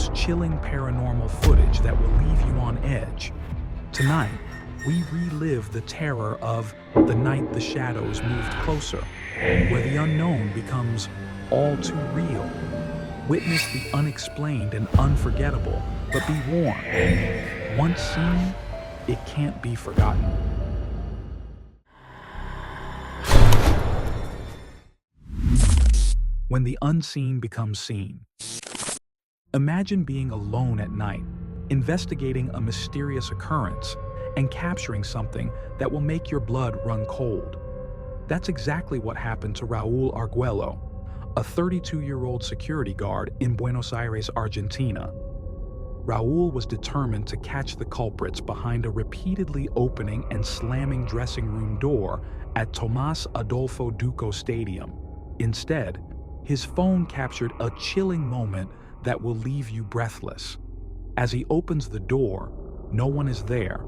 most chilling paranormal footage that will leave you on edge. Tonight, we relive the terror of the night the shadows moved closer, where the unknown becomes all too real. Witness the unexplained and unforgettable, but be warned, once seen, it can't be forgotten. When the unseen becomes seen. Imagine being alone at night, investigating a mysterious occurrence, and capturing something that will make your blood run cold. That's exactly what happened to Raul Arguello, a 32-year-old security guard in Buenos Aires, Argentina. Raul was determined to catch the culprits behind a repeatedly opening and slamming dressing room door at Tomás Adolfo Duco Stadium. Instead, his phone captured a chilling moment that will leave you breathless. As he opens the door, no one is there,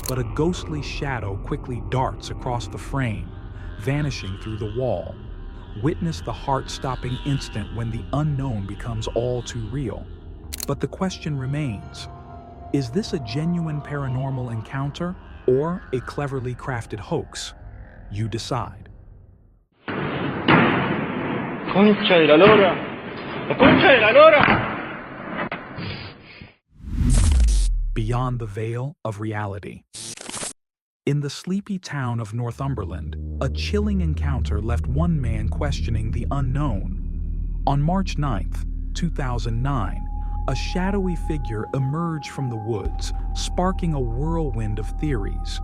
but a ghostly shadow quickly darts across the frame, vanishing through the wall. Witness the heart-stopping instant when the unknown becomes all too real. But the question remains, is this a genuine paranormal encounter or a cleverly crafted hoax? You decide. Concha de la lora! La concha de la lora! Beyond the veil of reality. In the sleepy town of Northumberland, a chilling encounter left one man questioning the unknown. On March 9th, 2009, a shadowy figure emerged from the woods, sparking a whirlwind of theories.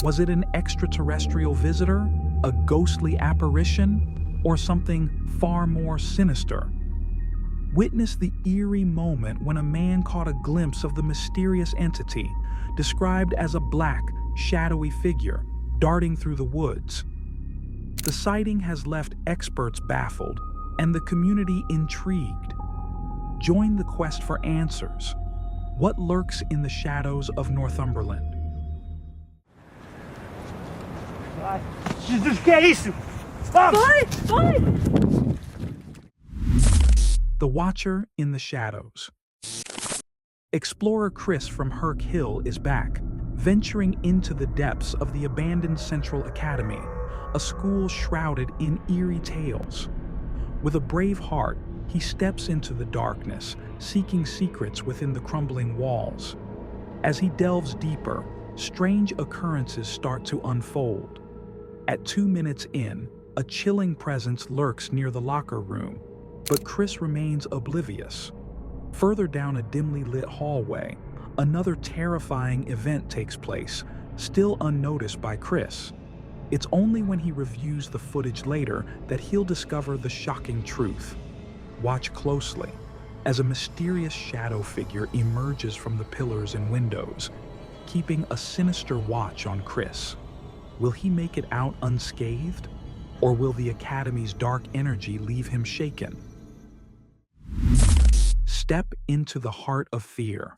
Was it an extraterrestrial visitor, a ghostly apparition, or something far more sinister? Witness the eerie moment when a man caught a glimpse of the mysterious entity, described as a black, shadowy figure darting through the woods. The sighting has left experts baffled and the community intrigued. Join the quest for answers. What lurks in the shadows of Northumberland? Jesus, que é isso? Vai! The Watcher in the Shadows. Explorer Chris from Herc Hill is back, venturing into the depths of the abandoned Central Academy, a school shrouded in eerie tales. With a brave heart, he steps into the darkness, seeking secrets within the crumbling walls. As he delves deeper, strange occurrences start to unfold. At 2 minutes in, a chilling presence lurks near the locker room, but Chris remains oblivious. Further down a dimly lit hallway, another terrifying event takes place, still unnoticed by Chris. It's only when he reviews the footage later that he'll discover the shocking truth. Watch closely, as a mysterious shadow figure emerges from the pillars and windows, keeping a sinister watch on Chris. Will he make it out unscathed, or will the Academy's dark energy leave him shaken? Step into the heart of fear.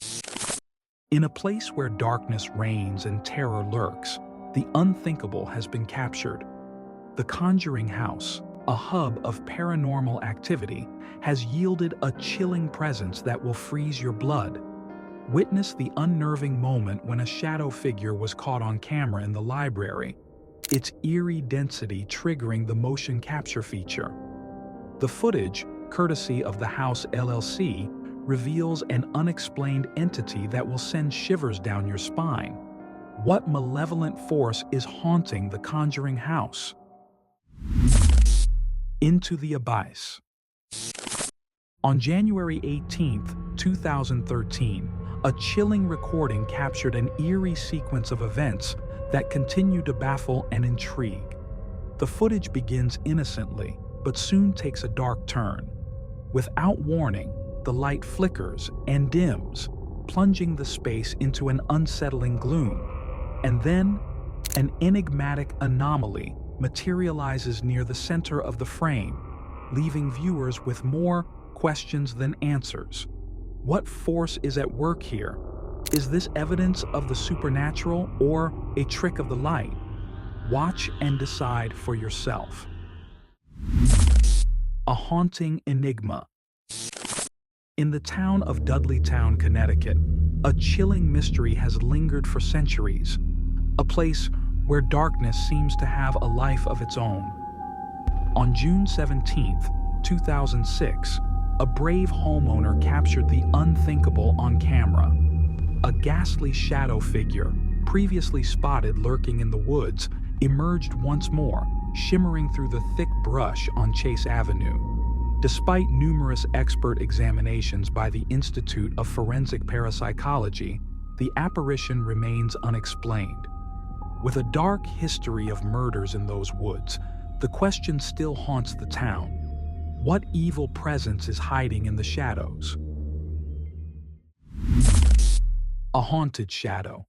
In a place where darkness reigns and terror lurks, the unthinkable has been captured. The Conjuring House, a hub of paranormal activity, has yielded a chilling presence that will freeze your blood. Witness the unnerving moment when a shadow figure was caught on camera in the library, its eerie density triggering the motion capture feature. The footage, courtesy of the House LLC, reveals an unexplained entity that will send shivers down your spine. What malevolent force is haunting the Conjuring House? Into the Abyss. On January 18, 2013, a chilling recording captured an eerie sequence of events that continue to baffle and intrigue. The footage begins innocently, but soon takes a dark turn. Without warning, the light flickers and dims, plunging the space into an unsettling gloom. And then, an enigmatic anomaly materializes near the center of the frame, leaving viewers with more questions than answers. What force is at work here? Is this evidence of the supernatural or a trick of the light? Watch and decide for yourself. A haunting enigma. In the town of Dudleytown, Connecticut, a chilling mystery has lingered for centuries, a place where darkness seems to have a life of its own. On June 17, 2006, a brave homeowner captured the unthinkable on camera. A ghastly shadow figure, previously spotted lurking in the woods, emerged once more, shimmering through the thick brush on Chase Avenue. Despite numerous expert examinations by the Institute of Forensic Parapsychology, the apparition remains unexplained. With a dark history of murders in those woods, the question still haunts the town. What evil presence is hiding in the shadows? A haunted shadow.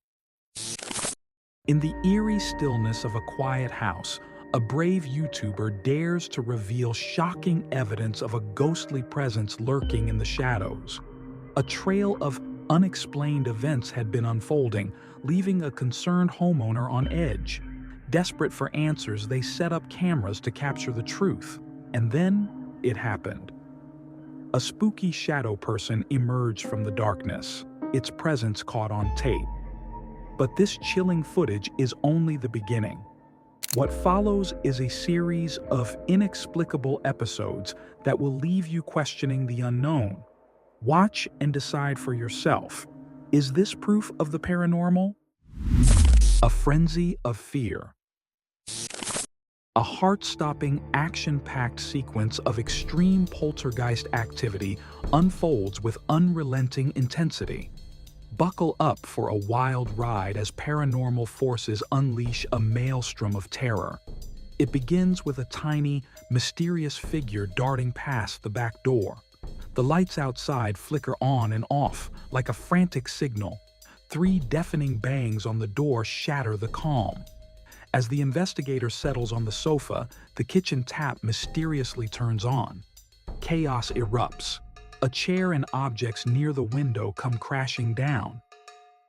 In the eerie stillness of a quiet house, a brave YouTuber dares to reveal shocking evidence of a ghostly presence lurking in the shadows. A trail of unexplained events had been unfolding, leaving a concerned homeowner on edge. Desperate for answers, they set up cameras to capture the truth. And then it happened. A spooky shadow person emerged from the darkness, its presence caught on tape. But this chilling footage is only the beginning. What follows is a series of inexplicable episodes that will leave you questioning the unknown. Watch and decide for yourself. Is this proof of the paranormal? A frenzy of fear. A heart-stopping, action-packed sequence of extreme poltergeist activity unfolds with unrelenting intensity. Buckle up for a wild ride as paranormal forces unleash a maelstrom of terror. It begins with a tiny, mysterious figure darting past the back door. The lights outside flicker on and off like a frantic signal. 3 deafening bangs on the door shatter the calm. As the investigator settles on the sofa, the kitchen tap mysteriously turns on. Chaos erupts. A chair and objects near the window come crashing down.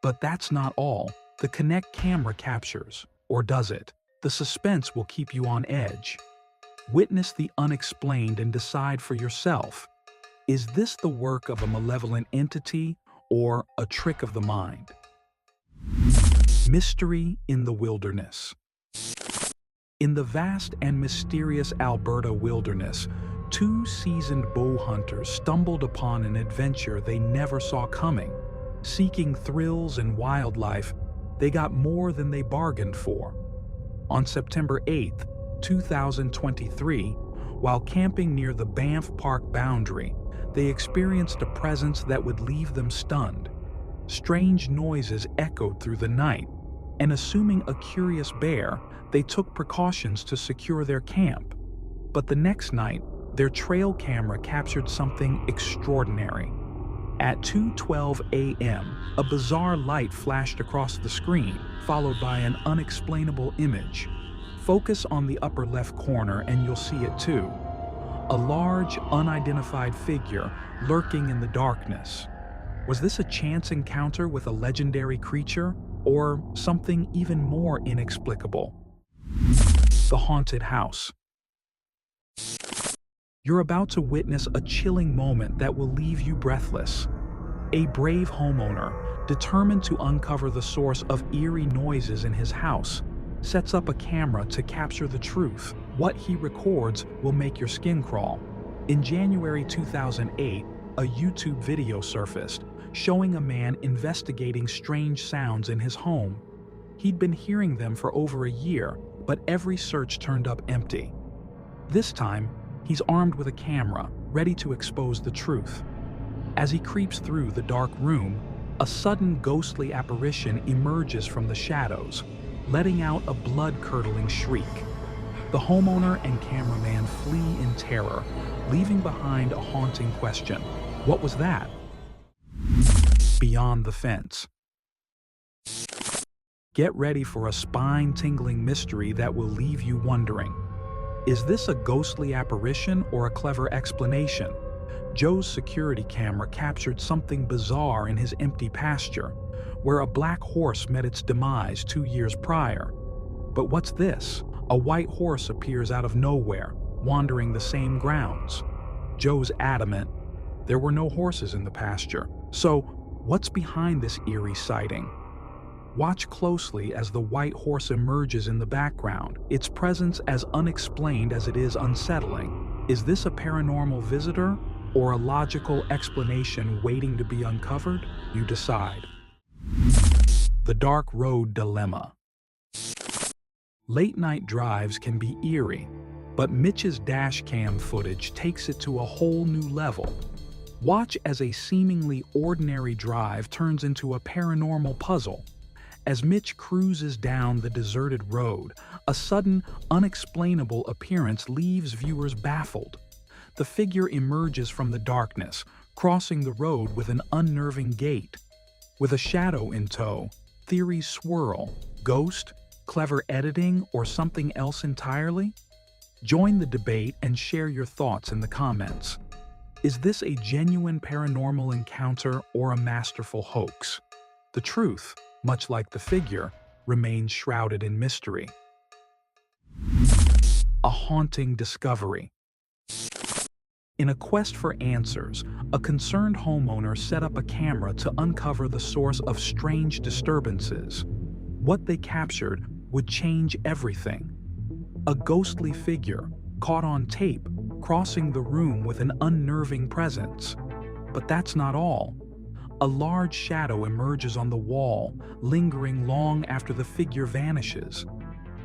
But that's not all. The Kinect camera captures, or does it? The suspense will keep you on edge. Witness the unexplained and decide for yourself. Is this the work of a malevolent entity or a trick of the mind? Mystery in the wilderness. In the vast and mysterious Alberta wilderness, 2 seasoned bow hunters stumbled upon an adventure they never saw coming. Seeking thrills and wildlife, they got more than they bargained for. On September 8, 2023, while camping near the Banff Park boundary, they experienced a presence that would leave them stunned. Strange noises echoed through the night, and assuming a curious bear, they took precautions to secure their camp. But the next night, their trail camera captured something extraordinary. At 2:12 a.m., a bizarre light flashed across the screen, followed by an unexplainable image. Focus on the upper left corner and you'll see it too. A large, unidentified figure lurking in the darkness. Was this a chance encounter with a legendary creature, or something even more inexplicable? The haunted house. You're about to witness a chilling moment that will leave you breathless. A brave homeowner, determined to uncover the source of eerie noises in his house, sets up a camera to capture the truth. What he records will make your skin crawl. In January 2008, a YouTube video surfaced, showing a man investigating strange sounds in his home. He'd been hearing them for over a year, but every search turned up empty. This time, he's armed with a camera, ready to expose the truth. As he creeps through the dark room, a sudden ghostly apparition emerges from the shadows, letting out a blood-curdling shriek. The homeowner and cameraman flee in terror, leaving behind a haunting question. What was that? Beyond the fence. Get ready for a spine-tingling mystery that will leave you wondering. Is this a ghostly apparition or a clever explanation? Joe's security camera captured something bizarre in his empty pasture, where a black horse met its demise 2 years prior. But what's this? A white horse appears out of nowhere, wandering the same grounds. Joe's adamant, There were no horses in the pasture. So, what's behind this eerie sighting? Watch closely as the white horse emerges in the background, its presence as unexplained as it is unsettling. Is this a paranormal visitor or a logical explanation waiting to be uncovered? You decide. The Dark Road Dilemma. Late-night drives can be eerie, but Mitch's dash cam footage takes it to a whole new level. Watch as a seemingly ordinary drive turns into a paranormal puzzle. As Mitch cruises down the deserted road, a sudden, unexplainable appearance leaves viewers baffled. The figure emerges from the darkness, crossing the road with an unnerving gait. With a shadow in tow, theories swirl. Ghost, clever editing, or something else entirely? Join the debate and share your thoughts in the comments. Is this a genuine paranormal encounter or a masterful hoax? The truth, much like the figure, remains shrouded in mystery. A haunting discovery. In a quest for answers, a concerned homeowner set up a camera to uncover the source of strange disturbances. What they captured would change everything. A ghostly figure, caught on tape, crossing the room with an unnerving presence. But that's not all. A large shadow emerges on the wall, lingering long after the figure vanishes.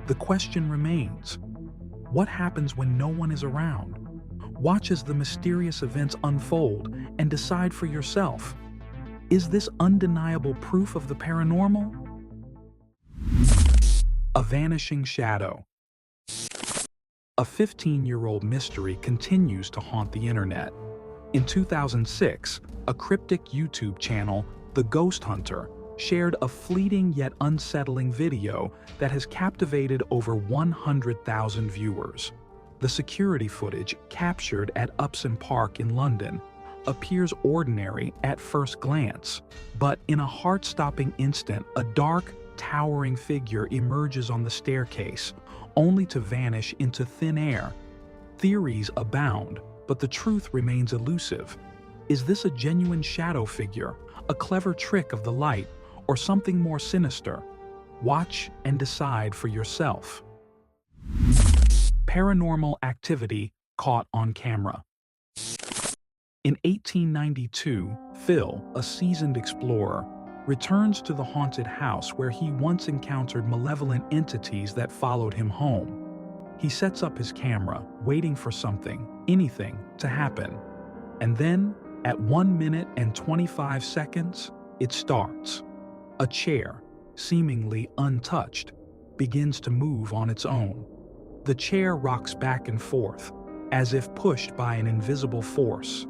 The question remains, what happens when no one is around? Watch as the mysterious events unfold and decide for yourself. Is this undeniable proof of the paranormal? A vanishing shadow. A 15-year-old mystery continues to haunt the internet. In 2006, a cryptic YouTube channel, The Ghost Hunter, shared a fleeting yet unsettling video that has captivated over 100,000 viewers. The security footage, captured at Upson Park in London, appears ordinary at first glance, but in a heart-stopping instant, a dark, towering figure emerges on the staircase, only to vanish into thin air. Theories abound, but the truth remains elusive. Is this a genuine shadow figure, a clever trick of the light, or something more sinister? Watch and decide for yourself. Paranormal activity caught on camera. In 1892, Phil, a seasoned explorer, returns to the haunted house where he once encountered malevolent entities that followed him home. He sets up his camera, waiting for something, anything, to happen. And then, at 1 minute and 25 seconds, it starts. A chair, seemingly untouched, begins to move on its own. The chair rocks back and forth, as if pushed by an invisible force.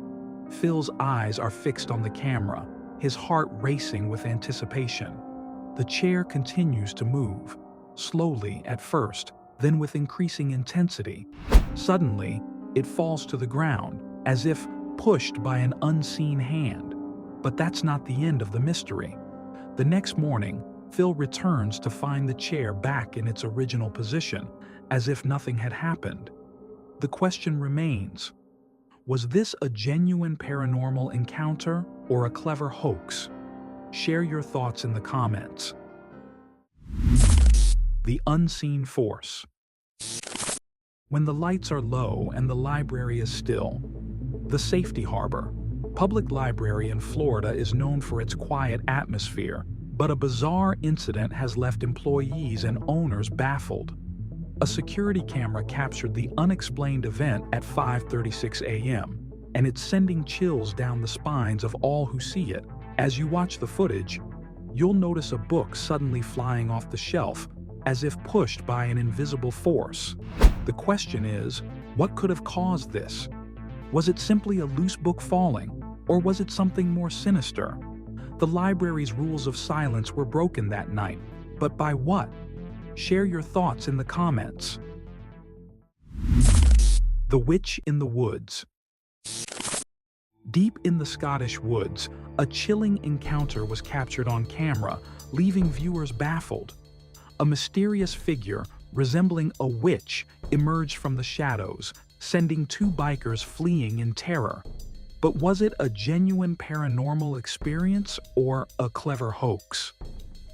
Phil's eyes are fixed on the camera, his heart racing with anticipation. The chair continues to move, slowly at first, then with increasing intensity. Suddenly, it falls to the ground, as if pushed by an unseen hand. But that's not the end of the mystery. The next morning, Phil returns to find the chair back in its original position, as if nothing had happened. The question remains, was this a genuine paranormal encounter or a clever hoax? Share your thoughts in the comments. The unseen force. When the lights are low and the library is still. The Safety Harbor. Public library in Florida is known for its quiet atmosphere, but a bizarre incident has left employees and owners baffled. A security camera captured the unexplained event at 5:36 a.m., and it's sending chills down the spines of all who see it. As you watch the footage, you'll notice a book suddenly flying off the shelf, as if pushed by an invisible force. The question is, what could have caused this? Was it simply a loose book falling, or was it something more sinister? The library's rules of silence were broken that night, but by what? Share your thoughts in the comments. The Witch in the Woods. Deep in the Scottish woods, a chilling encounter was captured on camera, leaving viewers baffled. A mysterious figure, resembling a witch, emerged from the shadows, sending two bikers fleeing in terror. But was it a genuine paranormal experience or a clever hoax?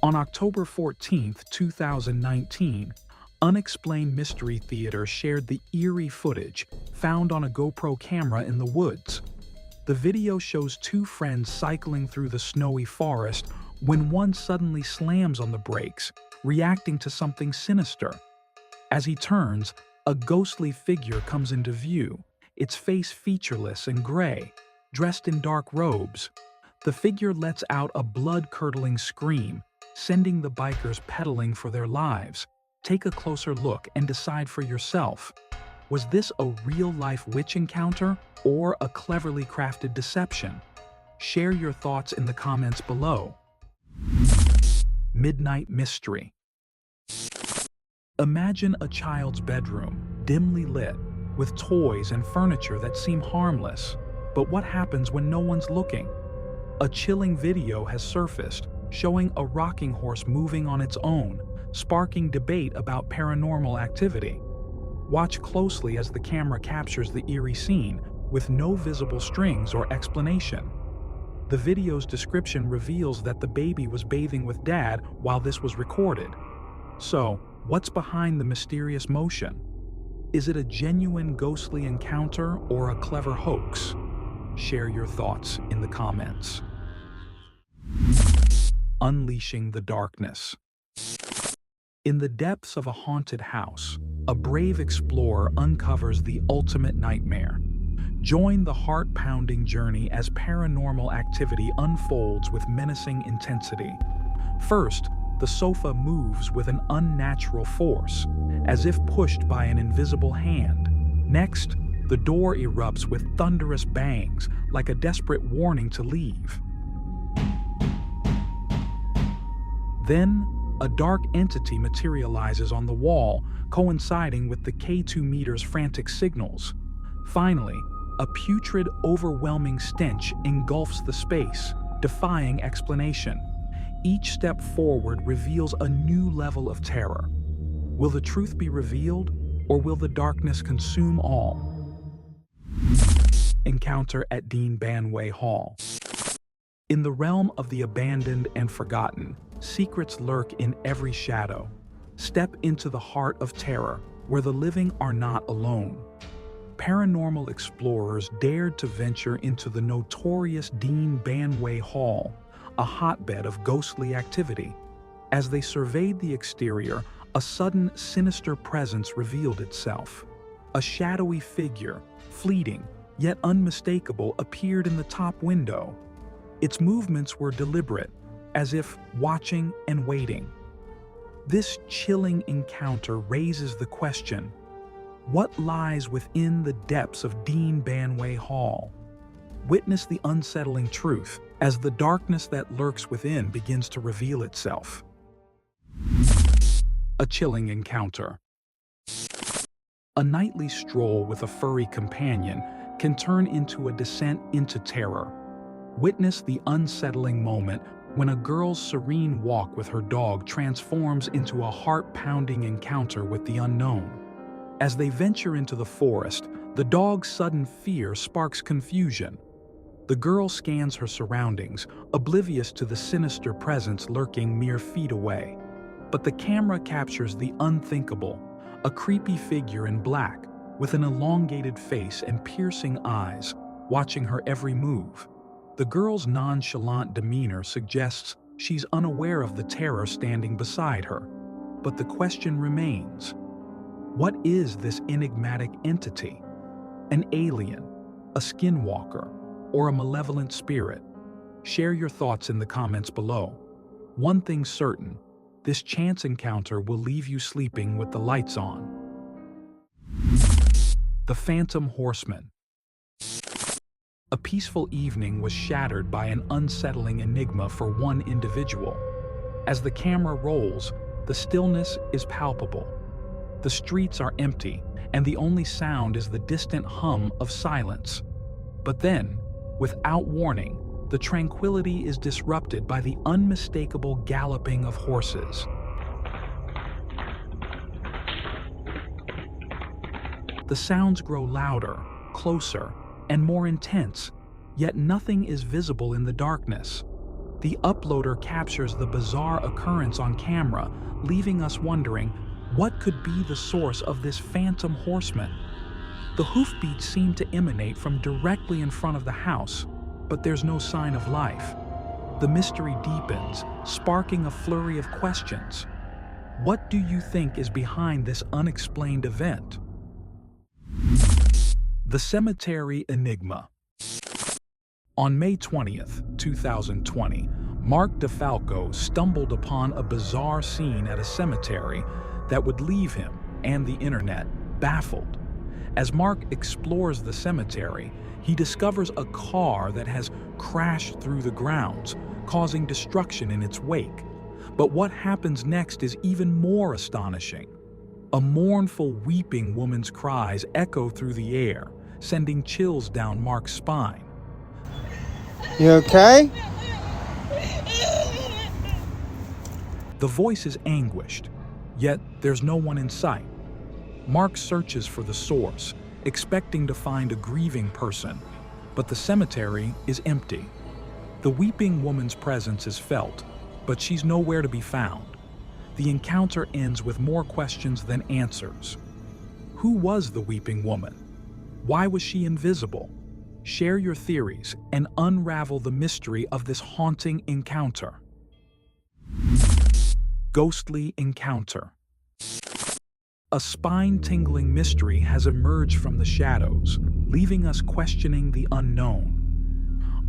On October 14, 2019, Unexplained Mystery Theater shared the eerie footage found on a GoPro camera in the woods. The video shows two friends cycling through the snowy forest when one suddenly slams on the brakes, reacting to something sinister. As he turns, a ghostly figure comes into view, its face featureless and gray, dressed in dark robes. The figure lets out a blood-curdling scream, sending the bikers pedaling for their lives. Take a closer look and decide for yourself. Was this a real-life witch encounter or a cleverly crafted deception? Share your thoughts in the comments below. Midnight Mystery. Imagine a child's bedroom, dimly lit, with toys and furniture that seem harmless. But what happens when no one's looking? A chilling video has surfaced, showing a rocking horse moving on its own, sparking debate about paranormal activity. Watch closely as the camera captures the eerie scene, with no visible strings or explanation. The video's description reveals that the baby was bathing with dad while this was recorded. So, what's behind the mysterious motion? Is it a genuine ghostly encounter or a clever hoax? Share your thoughts in the comments. Unleashing the darkness. In the depths of a haunted house, a brave explorer uncovers the ultimate nightmare. Join the heart-pounding journey as paranormal activity unfolds with menacing intensity. First, the sofa moves with an unnatural force, as if pushed by an invisible hand. Next, the door erupts with thunderous bangs, like a desperate warning to leave. Then, a dark entity materializes on the wall, coinciding with the K2 meter's frantic signals. Finally, a putrid, overwhelming stench engulfs the space, defying explanation. Each step forward reveals a new level of terror. Will the truth be revealed, or will the darkness consume all? Encounter at Dean Banway Hall. In the realm of the abandoned and forgotten, secrets lurk in every shadow. Step into the heart of terror, where the living are not alone. Paranormal explorers dared to venture into the notorious Dean Banway Hall, a hotbed of ghostly activity. As they surveyed the exterior, a sudden, sinister presence revealed itself. A shadowy figure, fleeting, yet unmistakable, appeared in the top window. Its movements were deliberate, as if watching and waiting. This chilling encounter raises the question: what lies within the depths of Dean Banway Hall? Witness the unsettling truth as the darkness that lurks within begins to reveal itself. A chilling encounter. A nightly stroll with a furry companion can turn into a descent into terror. Witness the unsettling moment when a girl's serene walk with her dog transforms into a heart-pounding encounter with the unknown. As they venture into the forest, the dog's sudden fear sparks confusion. The girl scans her surroundings, oblivious to the sinister presence lurking mere feet away. But the camera captures the unthinkable, a creepy figure in black, with an elongated face and piercing eyes, watching her every move. The girl's nonchalant demeanor suggests she's unaware of the terror standing beside her. But the question remains: what is this enigmatic entity? An alien, a skinwalker, or a malevolent spirit? Share your thoughts in the comments below. One thing's certain: this chance encounter will leave you sleeping with the lights on. The Phantom Horseman. A peaceful evening was shattered by an unsettling enigma for one individual. As the camera rolls, the stillness is palpable. The streets are empty, and the only sound is the distant hum of silence. But then, without warning, the tranquility is disrupted by the unmistakable galloping of horses. The sounds grow louder, closer, and more intense, yet nothing is visible in the darkness. The uploader captures the bizarre occurrence on camera, leaving us wondering, what could be the source of this phantom horseman? The hoofbeats seem to emanate from directly in front of the house, but there's no sign of life. The mystery deepens, sparking a flurry of questions. What do you think is behind this unexplained event? The Cemetery Enigma. On May 20th, 2020, Mark DeFalco stumbled upon a bizarre scene at a cemetery that would leave him and the internet baffled. As Mark explores the cemetery, he discovers a car that has crashed through the grounds, causing destruction in its wake. But what happens next is even more astonishing. A mournful, weeping woman's cries echo through the air, sending chills down Mark's spine. You okay? The voice is anguished, yet there's no one in sight. Mark searches for the source, expecting to find a grieving person, but the cemetery is empty. The weeping woman's presence is felt, but she's nowhere to be found. The encounter ends with more questions than answers. Who was the weeping woman? Why was she invisible? Share your theories and unravel the mystery of this haunting encounter. Ghostly encounter. A spine-tingling mystery has emerged from the shadows, leaving us questioning the unknown.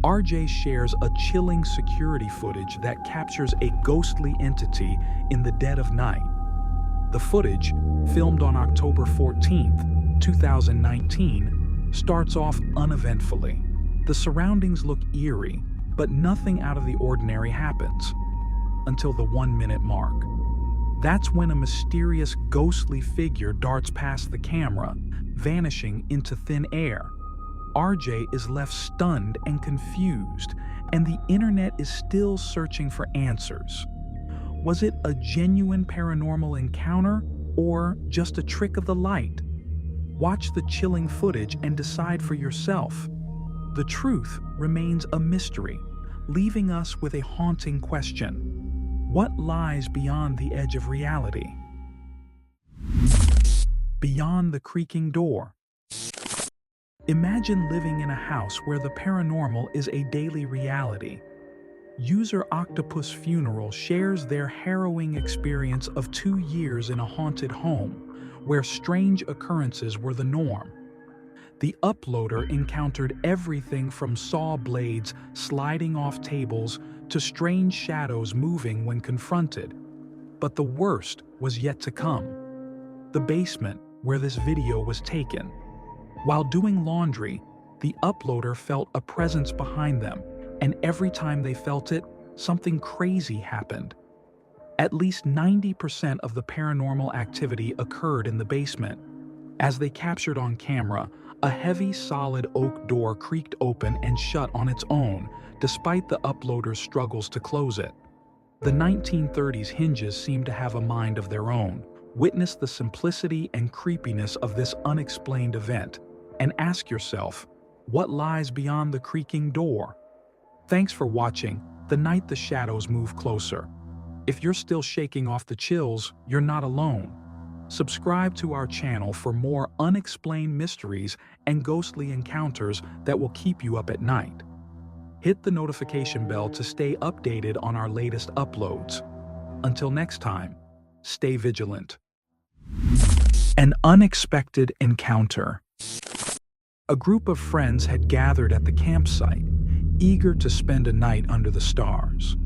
RJ shares a chilling security footage that captures a ghostly entity in the dead of night. The footage, filmed on October 14th, 2019, starts off uneventfully. The surroundings look eerie, but nothing out of the ordinary happens until the 1-minute mark. That's when a mysterious ghostly figure darts past the camera, vanishing into thin air. RJ is left stunned and confused, and the internet is still searching for answers. Was it a genuine paranormal encounter or just a trick of the light? Watch the chilling footage and decide for yourself. The truth remains a mystery, leaving us with a haunting question. What lies beyond the edge of reality? Beyond the creaking door. Imagine living in a house where the paranormal is a daily reality. User Octopus Funeral shares their harrowing experience of 2 years in a haunted home, where strange occurrences were the norm. The uploader encountered everything from saw blades sliding off tables to strange shadows moving when confronted. But the worst was yet to come. The basement where this video was taken. While doing laundry, the uploader felt a presence behind them, and every time they felt it, something crazy happened. At least 90% of the paranormal activity occurred in the basement. As they captured on camera, a heavy, solid oak door creaked open and shut on its own, despite the uploader's struggles to close it. The 1930s hinges seemed to have a mind of their own. Witness the simplicity and creepiness of this unexplained event, and ask yourself, what lies beyond the creaking door? Thanks for watching The Night the Shadows Move Closer. If you're still shaking off the chills, you're not alone. Subscribe to our channel for more unexplained mysteries and ghostly encounters that will keep you up at night. Hit the notification bell to stay updated on our latest uploads. Until next time, stay vigilant. An unexpected encounter. A group of friends had gathered at the campsite, eager to spend a night under the stars.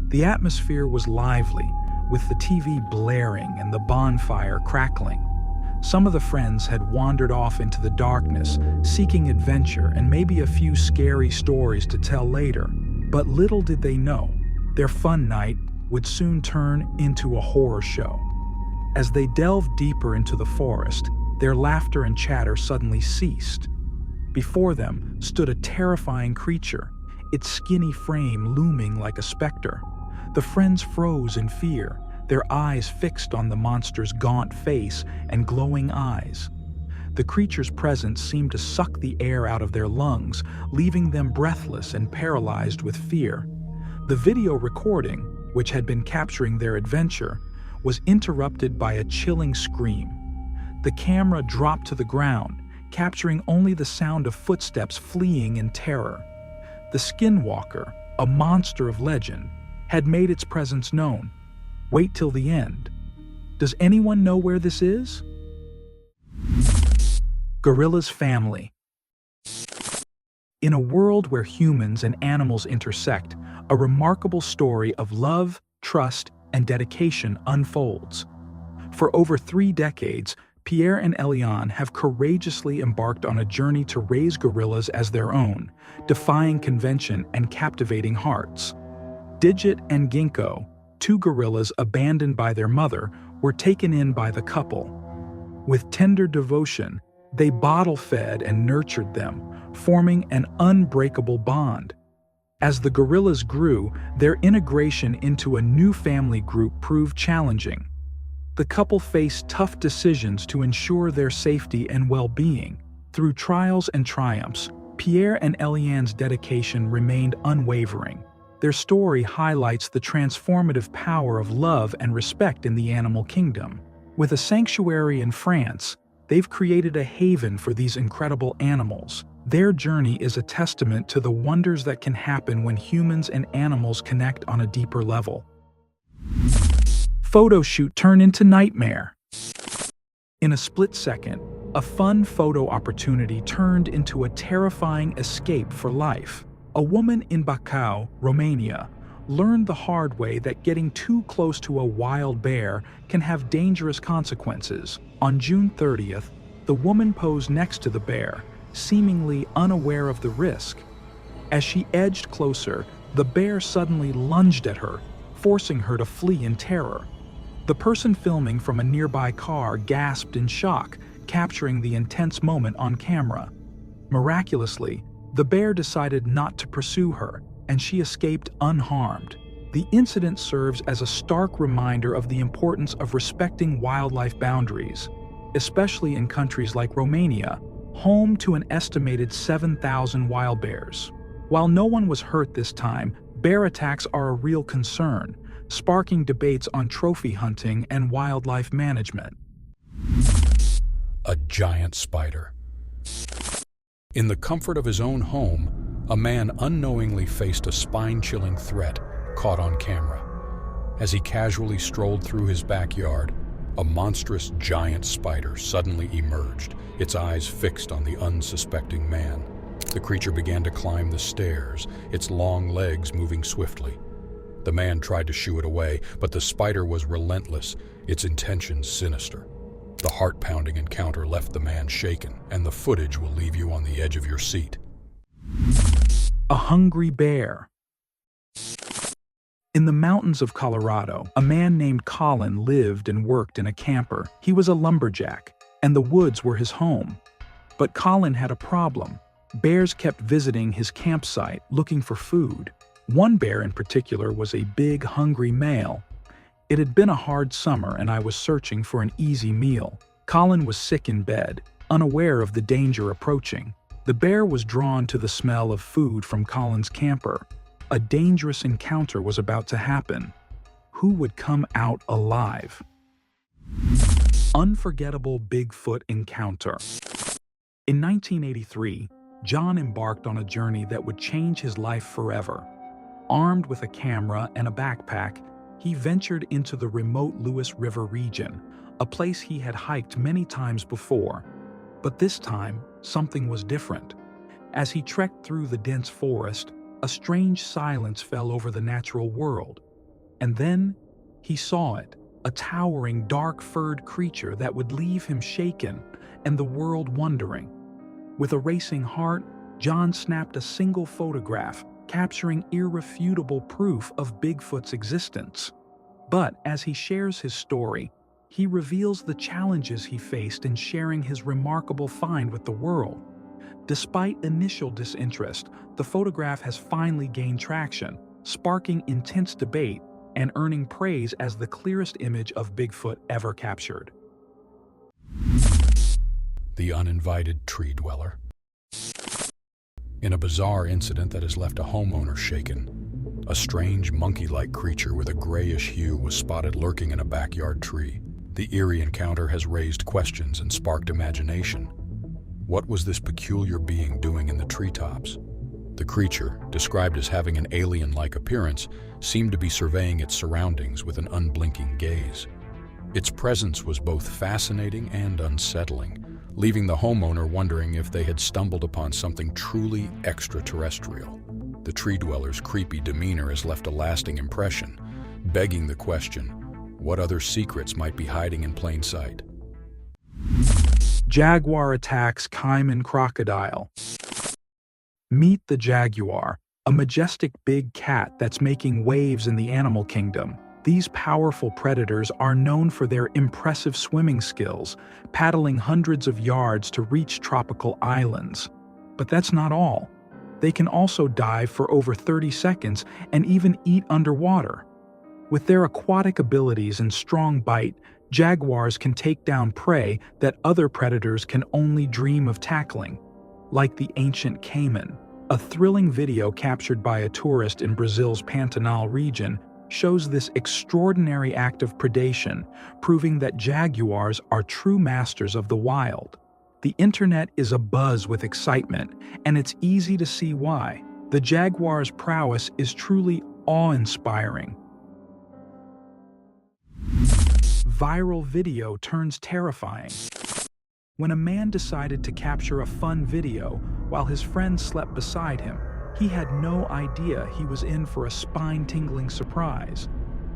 The atmosphere was lively, with the TV blaring and the bonfire crackling. Some of the friends had wandered off into the darkness, seeking adventure and maybe a few scary stories to tell later. But little did they know, their fun night would soon turn into a horror show. As they delved deeper into the forest, their laughter and chatter suddenly ceased. Before them stood a terrifying creature, its skinny frame looming like a specter. The friends froze in fear, their eyes fixed on the monster's gaunt face and glowing eyes. The creature's presence seemed to suck the air out of their lungs, leaving them breathless and paralyzed with fear. The video recording, which had been capturing their adventure, was interrupted by a chilling scream. The camera dropped to the ground, capturing only the sound of footsteps fleeing in terror. The Skinwalker, a monster of legend, had made its presence known. Wait till the end. Does anyone know where this is? Gorilla's family. In a world where humans and animals intersect, a remarkable story of love, trust, and dedication unfolds. For over 3 decades, Pierre and Eliane have courageously embarked on a journey to raise gorillas as their own, defying convention and captivating hearts. Digit and Ginkgo, 2 gorillas abandoned by their mother, were taken in by the couple. With tender devotion, they bottle-fed and nurtured them, forming an unbreakable bond. As the gorillas grew, their integration into a new family group proved challenging. The couple faced tough decisions to ensure their safety and well-being. Through trials and triumphs, Pierre and Eliane's dedication remained unwavering. Their story highlights the transformative power of love and respect in the animal kingdom. With a sanctuary in France, they've created a haven for these incredible animals. Their journey is a testament to the wonders that can happen when humans and animals connect on a deeper level. Photo shoot turned into nightmare. In a split second, a fun photo opportunity turned into a terrifying escape for life. A woman in Bacău, Romania, learned the hard way that getting too close to a wild bear can have dangerous consequences. On June 30th, the woman posed next to the bear, seemingly unaware of the risk. As she edged closer, the bear suddenly lunged at her, forcing her to flee in terror. The person filming from a nearby car gasped in shock, capturing the intense moment on camera. Miraculously, the bear decided not to pursue her, and she escaped unharmed. The incident serves as a stark reminder of the importance of respecting wildlife boundaries, especially in countries like Romania, home to an estimated 7,000 wild bears. While no one was hurt this time, bear attacks are a real concern, sparking debates on trophy hunting and wildlife management. A giant spider. In the comfort of his own home, a man unknowingly faced a spine-chilling threat caught on camera. As he casually strolled through his backyard, a monstrous giant spider suddenly emerged, its eyes fixed on the unsuspecting man. The creature began to climb the stairs, its long legs moving swiftly. The man tried to shoo it away, but the spider was relentless, its intentions sinister. The heart-pounding encounter left the man shaken, and the footage will leave you on the edge of your seat. A hungry bear. In the mountains of Colorado, a man named Colin lived and worked in a camper. He was a lumberjack, and the woods were his home. But Colin had a problem. Bears kept visiting his campsite looking for food. One bear in particular was a big, hungry male. It had been a hard summer, and I was searching for an easy meal. Colin was sick in bed, unaware of the danger approaching. The bear was drawn to the smell of food from Colin's camper. A dangerous encounter was about to happen. Who would come out alive? Unforgettable Bigfoot encounter. In 1983, John embarked on a journey that would change his life forever. Armed with a camera and a backpack, he ventured into the remote Lewis River region, a place he had hiked many times before. But this time, something was different. As he trekked through the dense forest, a strange silence fell over the natural world. And then, he saw it, a towering, dark-furred creature that would leave him shaken and the world wondering. With a racing heart, John snapped a single photograph, capturing irrefutable proof of Bigfoot's existence. But as he shares his story, he reveals the challenges he faced in sharing his remarkable find with the world. Despite initial disinterest, the photograph has finally gained traction, sparking intense debate and earning praise as the clearest image of Bigfoot ever captured. the uninvited tree dweller. In a bizarre incident that has left a homeowner shaken, a strange monkey-like creature with a grayish hue was spotted lurking in a backyard tree. The eerie encounter has raised questions and sparked imagination. What was this peculiar being doing in the treetops? The creature, described as having an alien-like appearance, seemed to be surveying its surroundings with an unblinking gaze. Its presence was both fascinating and unsettling, leaving the homeowner wondering if they had stumbled upon something truly extraterrestrial. The tree dweller's creepy demeanor has left a lasting impression, begging the question, what other secrets might be hiding in plain sight? Jaguar attacks caiman crocodile. Meet the jaguar, a majestic big cat that's making waves in the animal kingdom. These powerful predators are known for their impressive swimming skills, paddling hundreds of yards to reach tropical islands. But that's not all. They can also dive for over 30 seconds and even eat underwater. With their aquatic abilities and strong bite, jaguars can take down prey that other predators can only dream of tackling, like the ancient caiman. A thrilling video captured by a tourist in Brazil's Pantanal region shows this extraordinary act of predation, proving that jaguars are true masters of the wild. The internet is abuzz with excitement, and it's easy to see why. The jaguar's prowess is truly awe-inspiring. Viral video turns terrifying. When a man decided to capture a fun video while his friend slept beside him, he had no idea he was in for a spine-tingling surprise.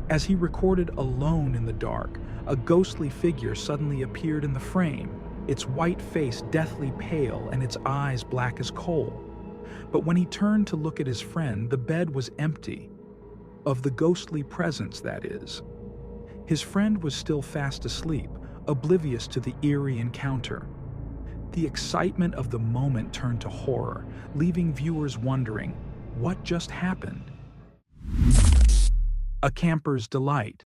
As he recorded alone in the dark, a ghostly figure suddenly appeared in the frame, its white face deathly pale and its eyes black as coal. But when he turned to look at his friend, the bed was empty. Of the ghostly presence, that is. His friend was still fast asleep, oblivious to the eerie encounter. The excitement of the moment turned to horror, leaving viewers wondering, what just happened? A camper's delight.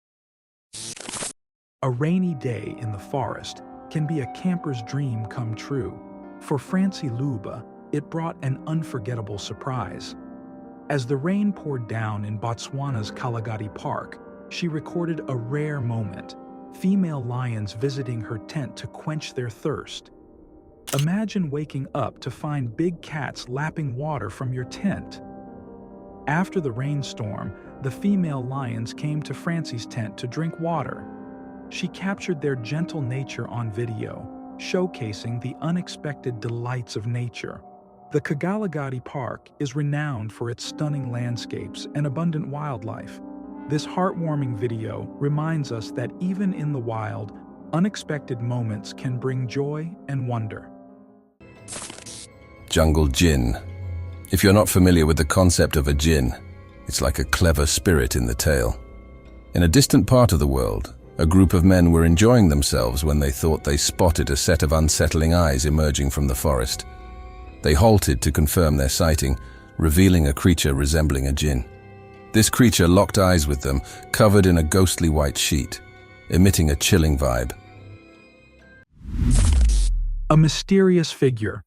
A rainy day in the forest can be a camper's dream come true. For Francie Luba, it brought an unforgettable surprise. As the rain poured down in Botswana's Kalahari Park, she recorded a rare moment, female lions visiting her tent to quench their thirst. Imagine waking up to find big cats lapping water from your tent. After the rainstorm, the female lions came to Francie's tent to drink water. She captured their gentle nature on video, showcasing the unexpected delights of nature. The Kalahari Park is renowned for its stunning landscapes and abundant wildlife. This heartwarming video reminds us that even in the wild, unexpected moments can bring joy and wonder. Jungle Djinn. If you're not familiar with the concept of a Djinn, it's like a clever spirit in the tale. In a distant part of the world, a group of men were enjoying themselves when they thought they spotted a set of unsettling eyes emerging from the forest. They halted to confirm their sighting, revealing a creature resembling a Djinn. This creature locked eyes with them, covered in a ghostly white sheet, emitting a chilling vibe. A mysterious figure.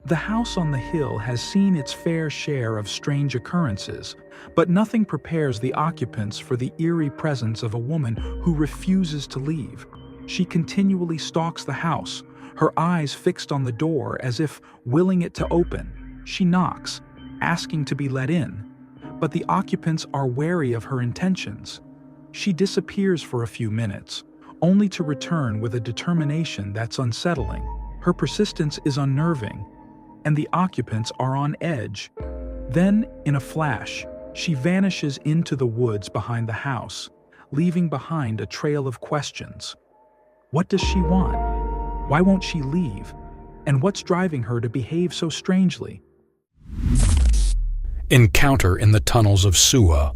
The house on the hill has seen its fair share of strange occurrences, but nothing prepares the occupants for the eerie presence of a woman who refuses to leave. She continually stalks the house, her eyes fixed on the door as if willing it to open. She knocks, asking to be let in, but the occupants are wary of her intentions. She disappears for a few minutes, only to return with a determination that's unsettling. Her persistence is unnerving, and the occupants are on edge. Then, in a flash, she vanishes into the woods behind the house, leaving behind a trail of questions. What does she want? Why won't she leave? And what's driving her to behave so strangely? Encounter in the tunnels of Suwa.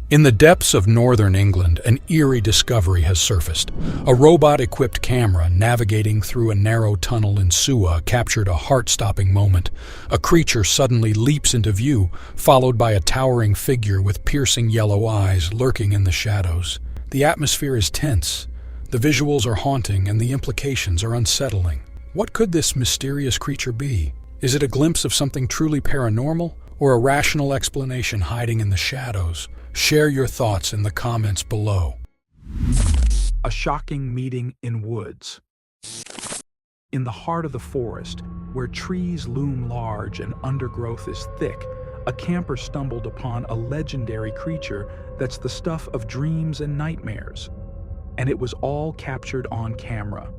In the depths of northern England, an eerie discovery has surfaced. A robot-equipped camera navigating through a narrow tunnel in Suwa captured a heart-stopping moment. A creature suddenly leaps into view, followed by a towering figure with piercing yellow eyes lurking in the shadows. The atmosphere is tense. The visuals are haunting and the implications are unsettling. What could this mysterious creature be? Is it a glimpse of something truly paranormal, or a rational explanation hiding in the shadows? Share your thoughts in the comments below. A shocking meeting in woods. In the heart of the forest, where trees loom large and undergrowth is thick, a camper stumbled upon a legendary creature that's the stuff of dreams and nightmares. And it was all captured on camera.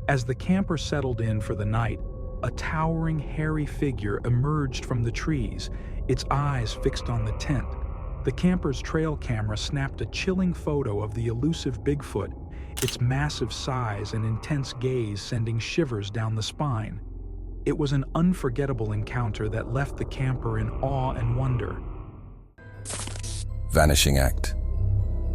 As the camper settled in for the night, a towering, hairy figure emerged from the trees, its eyes fixed on the tent. The camper's trail camera snapped a chilling photo of the elusive Bigfoot, its massive size and intense gaze sending shivers down the spine. It was an unforgettable encounter that left the camper in awe and wonder. Vanishing Act.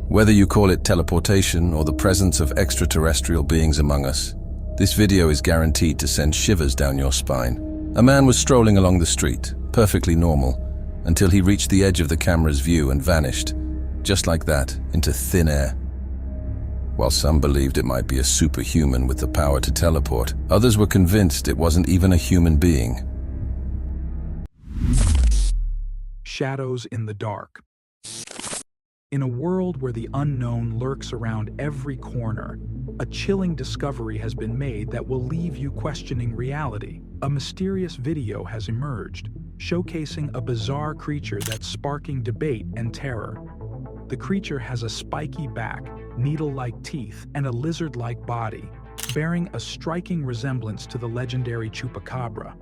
Whether you call it teleportation or the presence of extraterrestrial beings among us, this video is guaranteed to send shivers down your spine. A man was strolling along the street, perfectly normal, until he reached the edge of the camera's view and vanished, just like that, into thin air. While some believed it might be a superhuman with the power to teleport, others were convinced it wasn't even a human being. Shadows in the dark. In a world where the unknown lurks around every corner, a chilling discovery has been made that will leave you questioning reality. A mysterious video has emerged, showcasing a bizarre creature that's sparking debate and terror. The creature has a spiky back, needle-like teeth, and a lizard-like body, bearing a striking resemblance to the legendary chupacabra.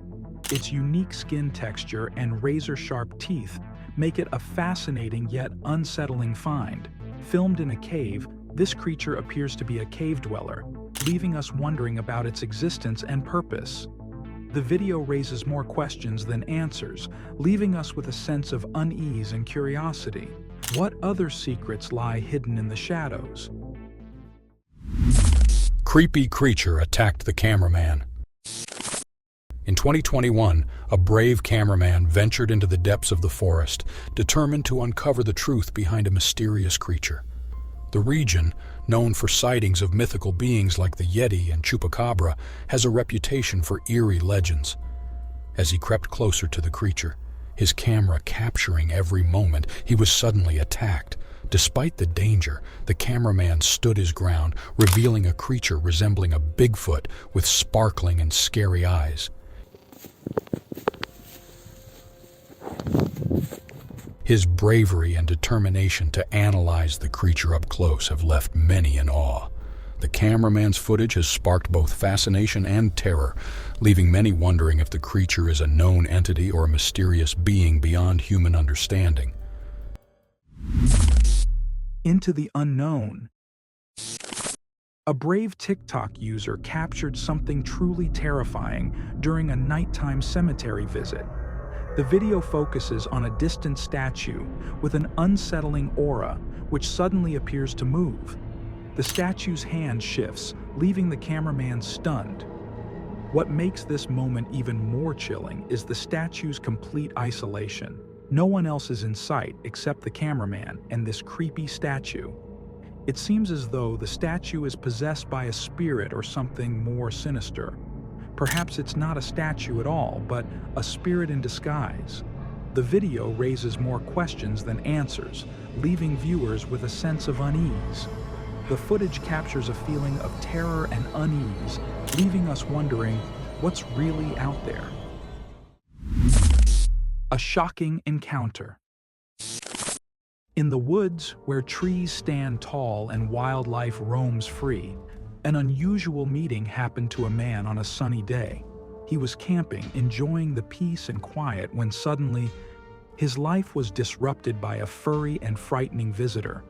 Its unique skin texture and razor-sharp teeth make it a fascinating yet unsettling find. Filmed in a cave, this creature appears to be a cave dweller, leaving us wondering about its existence and purpose. The video raises more questions than answers, leaving us with a sense of unease and curiosity. What other secrets lie hidden in the shadows? Creepy creature attacked the cameraman. In 2021, a brave cameraman ventured into the depths of the forest, determined to uncover the truth behind a mysterious creature. The region, known for sightings of mythical beings like the Yeti and Chupacabra, has a reputation for eerie legends. As he crept closer to the creature, his camera capturing every moment, he was suddenly attacked. Despite the danger, the cameraman stood his ground, revealing a creature resembling a Bigfoot with sparkling and scary eyes. His bravery and determination to analyze the creature up close have left many in awe. The cameraman's footage has sparked both fascination and terror, leaving many wondering if the creature is a known entity or a mysterious being beyond human understanding. Into the unknown. A brave TikTok user captured something truly terrifying during a nighttime cemetery visit. The video focuses on a distant statue with an unsettling aura which suddenly appears to move. The statue's hand shifts, leaving the cameraman stunned. What makes this moment even more chilling is the statue's complete isolation. No one else is in sight except the cameraman and this creepy statue. It seems as though the statue is possessed by a spirit or something more sinister. Perhaps it's not a statue at all, but a spirit in disguise. The video raises more questions than answers, leaving viewers with a sense of unease. The footage captures a feeling of terror and unease, leaving us wondering what's really out there. A shocking encounter. In the woods, where trees stand tall and wildlife roams free, an unusual meeting happened to a man on a sunny day. He was camping, enjoying the peace and quiet, when suddenly, his life was disrupted by a furry and frightening visitor.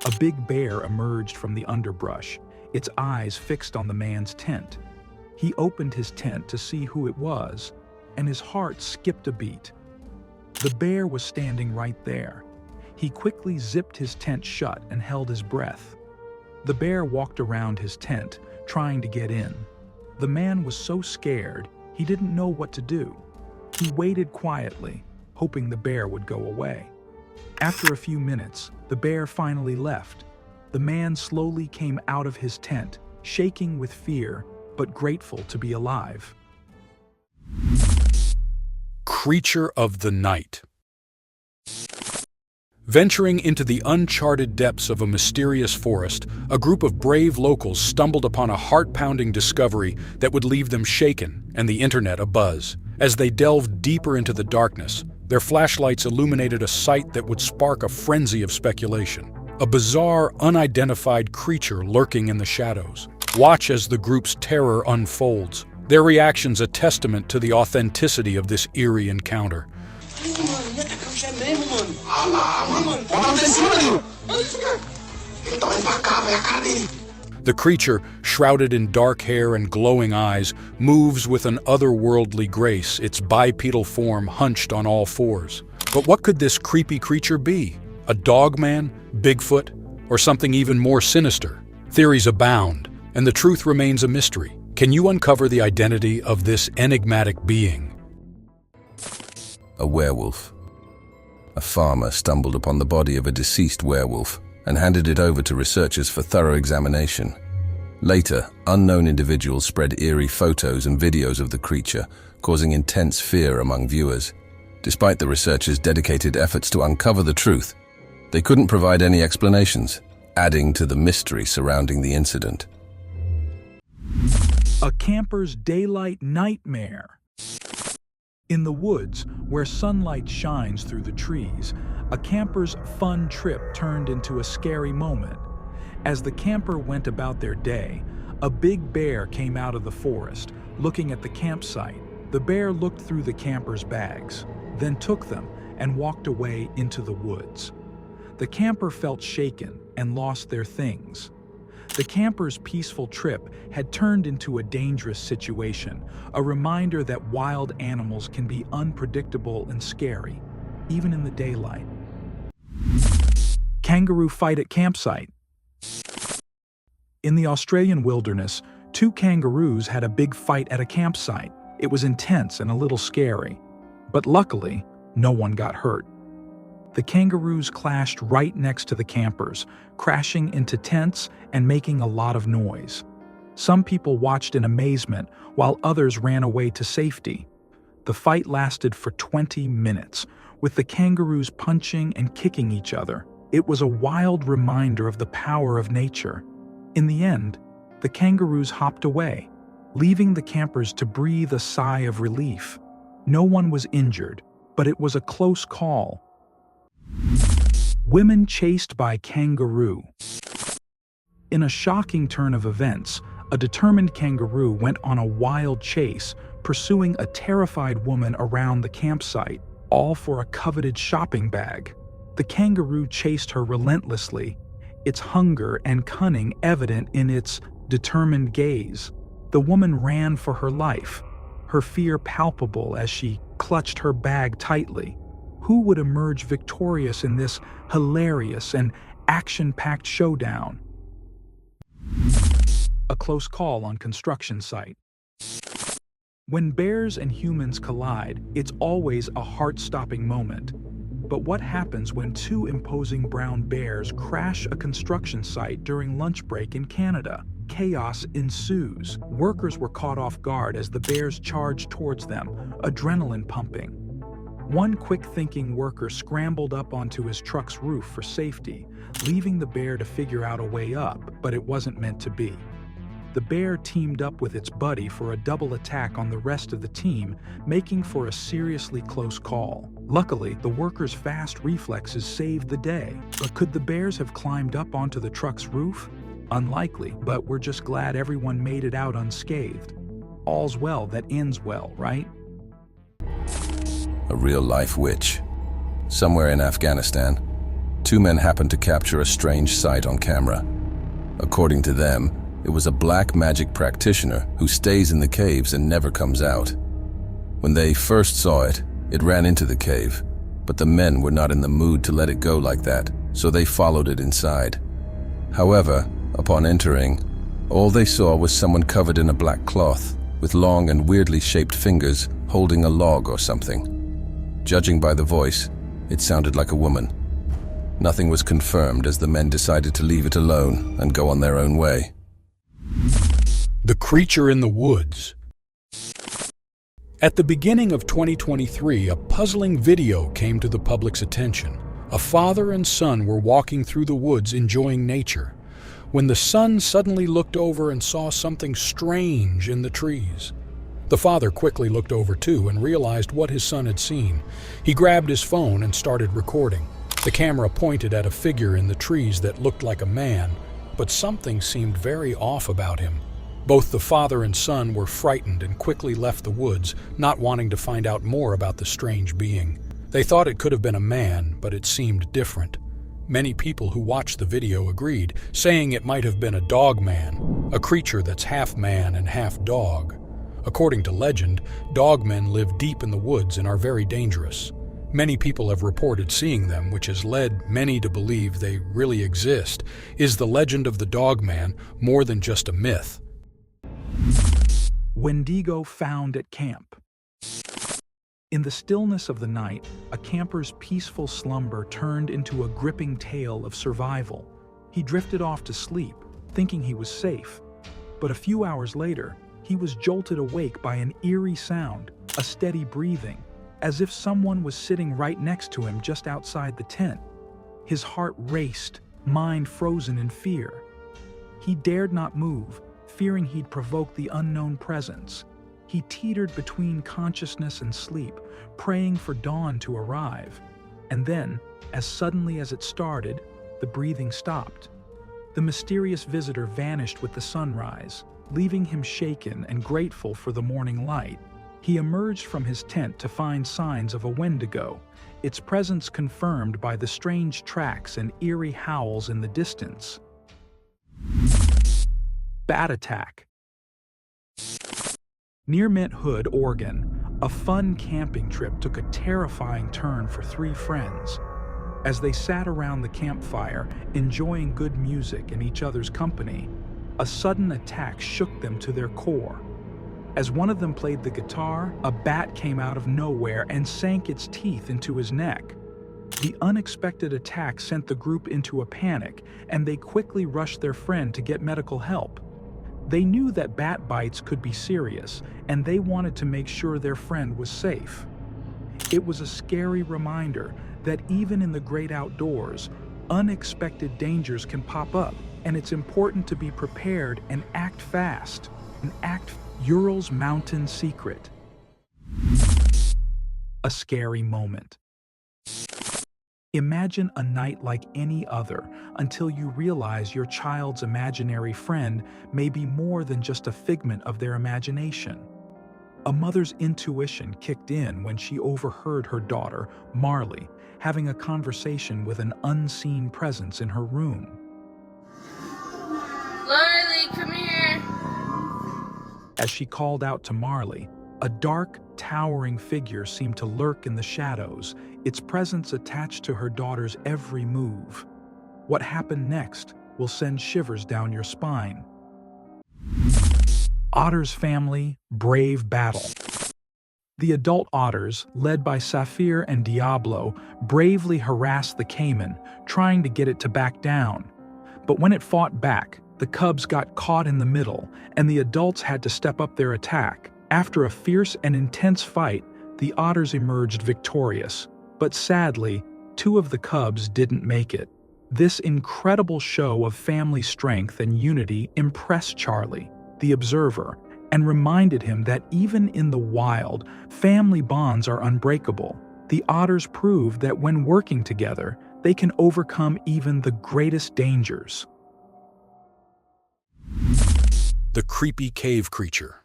A big bear emerged from the underbrush, its eyes fixed on the man's tent. He opened his tent to see who it was, and his heart skipped a beat. The bear was standing right there. He quickly zipped his tent shut and held his breath. The bear walked around his tent, trying to get in. The man was so scared, he didn't know what to do. He waited quietly, hoping the bear would go away. After a few minutes, the bear finally left. The man slowly came out of his tent, shaking with fear, but grateful to be alive. Creature of the night. Venturing into the uncharted depths of a mysterious forest, a group of brave locals stumbled upon a heart-pounding discovery that would leave them shaken and the internet abuzz. As they delved deeper into the darkness, their flashlights illuminated a sight that would spark a frenzy of speculation. A bizarre, unidentified creature lurking in the shadows. Watch as the group's terror unfolds, their reactions a testament to the authenticity of this eerie encounter. The creature, shrouded in dark hair and glowing eyes, moves with an otherworldly grace, its bipedal form hunched on all fours. But what could this creepy creature be? A dogman, Bigfoot, or something even more sinister? Theories abound, and the truth remains a mystery. Can you uncover the identity of this enigmatic being? A werewolf. A farmer stumbled upon the body of a deceased werewolf and handed it over to researchers for thorough examination. Later, unknown individuals spread eerie photos and videos of the creature, causing intense fear among viewers. Despite the researchers' dedicated efforts to uncover the truth, they couldn't provide any explanations, adding to the mystery surrounding the incident. A camper's daylight nightmare. In the woods, where sunlight shines through the trees, a camper's fun trip turned into a scary moment. As the camper went about their day, a big bear came out of the forest, looking at the campsite. The bear looked through the camper's bags, then took them and walked away into the woods. The camper felt shaken and lost their things. The camper's peaceful trip had turned into a dangerous situation, a reminder that wild animals can be unpredictable and scary, even in the daylight. Kangaroo fight at campsite. In the Australian wilderness, two kangaroos had a big fight at a campsite. It was intense and a little scary, but luckily, no one got hurt. The kangaroos clashed right next to the campers, crashing into tents and making a lot of noise. Some people watched in amazement, while others ran away to safety. The fight lasted for 20 minutes, with the kangaroos punching and kicking each other. It was a wild reminder of the power of nature. In the end, the kangaroos hopped away, leaving the campers to breathe a sigh of relief. No one was injured, but it was a close call. Women chased by kangaroo. In a shocking turn of events, a determined kangaroo went on a wild chase, pursuing a terrified woman around the campsite, all for a coveted shopping bag. The kangaroo chased her relentlessly, its hunger and cunning evident in its determined gaze. The woman ran for her life, her fear palpable as she clutched her bag tightly. Who would emerge victorious in this hilarious and action-packed showdown? A close call on construction site. When bears and humans collide, it's always a heart-stopping moment. But what happens when two imposing brown bears crash a construction site during lunch break in Canada? Chaos ensues. Workers were caught off guard as the bears charged towards them, adrenaline pumping. One quick-thinking worker scrambled up onto his truck's roof for safety, leaving the bear to figure out a way up, but it wasn't meant to be. The bear teamed up with its buddy for a double attack on the rest of the team, making for a seriously close call. Luckily, the workers' fast reflexes saved the day. But could the bears have climbed up onto the truck's roof? Unlikely, but we're just glad everyone made it out unscathed. All's well that ends well, right? A real-life witch. Somewhere in Afghanistan, two men happened to capture a strange sight on camera. According to them, it was a black magic practitioner who stays in the caves and never comes out. When they first saw it, it ran into the cave, but the men were not in the mood to let it go like that, so they followed it inside. However, upon entering, all they saw was someone covered in a black cloth, with long and weirdly shaped fingers holding a log or something. Judging by the voice, it sounded like a woman. Nothing was confirmed as the men decided to leave it alone and go on their own way. The creature in the woods. At the beginning of 2023, a puzzling video came to the public's attention. A father and son were walking through the woods enjoying nature, when the son suddenly looked over and saw something strange in the trees. The father quickly looked over too and realized what his son had seen. He grabbed his phone and started recording. The camera pointed at a figure in the trees that looked like a man, but something seemed very off about him. Both the father and son were frightened and quickly left the woods, not wanting to find out more about the strange being. They thought it could have been a man, but it seemed different. Many people who watched the video agreed, saying it might have been a dog man, a creature that's half man and half dog. According to legend, dogmen live deep in the woods and are very dangerous. Many people have reported seeing them, which has led many to believe they really exist. Is the legend of the dogman more than just a myth? Wendigo found at camp. In the stillness of the night, a camper's peaceful slumber turned into a gripping tale of survival. He drifted off to sleep, thinking he was safe. But a few hours later, he was jolted awake by an eerie sound, a steady breathing, as if someone was sitting right next to him just outside the tent. His heart raced, mind frozen in fear. He dared not move, fearing he'd provoke the unknown presence. He teetered between consciousness and sleep, praying for dawn to arrive. And then, as suddenly as it started, the breathing stopped. The mysterious visitor vanished with the sunrise, leaving him shaken and grateful for the morning light. He emerged from his tent to find signs of a Wendigo, its presence confirmed by the strange tracks and eerie howls in the distance. Bat attack. Near Mint Hood, Oregon, a fun camping trip took a terrifying turn for three friends. As they sat around the campfire, enjoying good music and each other's company, a sudden attack shook them to their core. As one of them played the guitar, a bat came out of nowhere and sank its teeth into his neck. The unexpected attack sent the group into a panic, and they quickly rushed their friend to get medical help. They knew that bat bites could be serious, and they wanted to make sure their friend was safe. It was a scary reminder that even in the great outdoors, unexpected dangers can pop up, and it's important to be prepared and act fast. Ural's mountain secret. A scary moment. Imagine a night like any other until you realize your child's imaginary friend may be more than just a figment of their imagination. A mother's intuition kicked in when she overheard her daughter, Marley, having a conversation with an unseen presence in her room. Marley, come here. As she called out to Marley, a dark, towering figure seemed to lurk in the shadows, its presence attached to her daughter's every move. What happened next will send shivers down your spine. Otter's family, brave battle. The adult otters, led by Saphir and Diablo, bravely harassed the caiman, trying to get it to back down. But when it fought back, the cubs got caught in the middle, and the adults had to step up their attack. After a fierce and intense fight, the otters emerged victorious. But sadly, two of the cubs didn't make it. This incredible show of family strength and unity impressed Charlie, the observer, and reminded him that even in the wild, family bonds are unbreakable. The otters proved that when working together, they can overcome even the greatest dangers. The creepy cave creature.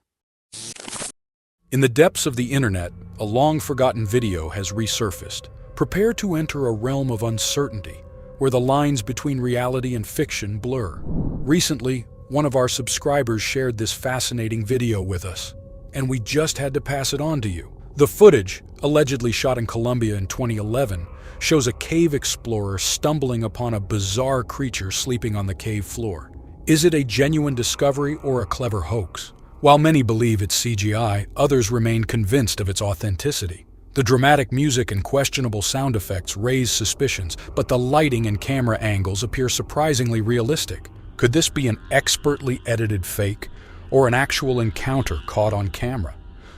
In the depths of the internet, a long-forgotten video has resurfaced. Prepare to enter a realm of uncertainty, where the lines between reality and fiction blur. Recently, one of our subscribers shared this fascinating video with us, and we just had to pass it on to you. The footage, allegedly shot in Colombia in 2011, shows a cave explorer stumbling upon a bizarre creature sleeping on the cave floor. Is it a genuine discovery or a clever hoax? While many believe it's CGI, others remain convinced of its authenticity. The dramatic music and questionable sound effects raise suspicions, but the lighting and camera angles appear surprisingly realistic. Could this be an expertly edited fake, or an actual encounter caught on camera?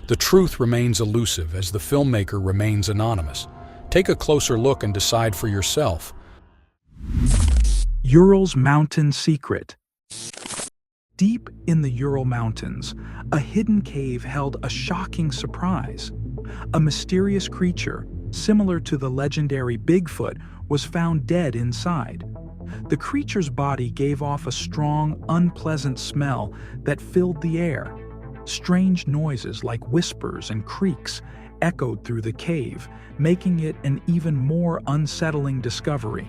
The truth remains elusive as the filmmaker remains anonymous. Take a closer look and decide for yourself. Ural's mountain secret. Deep in the Ural Mountains, a hidden cave held a shocking surprise. A mysterious creature, similar to the legendary Bigfoot, was found dead inside. The creature's body gave off a strong, unpleasant smell that filled the air. Strange noises like whispers and creaks echoed through the cave, making it an even more unsettling discovery.